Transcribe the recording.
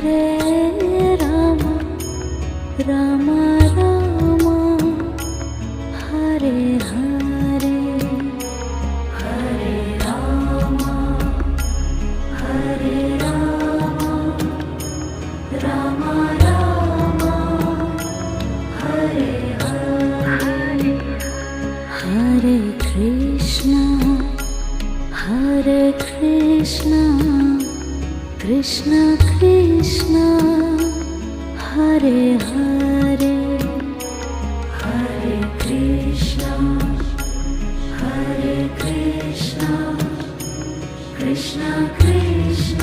Hare Rama Rama Rama Hare Hare Hare Rama Hare Rama Rama Rama Hare Hare Hare Krishna Krishna Krishna Hare Hare Hare Krishna Krishna Krishna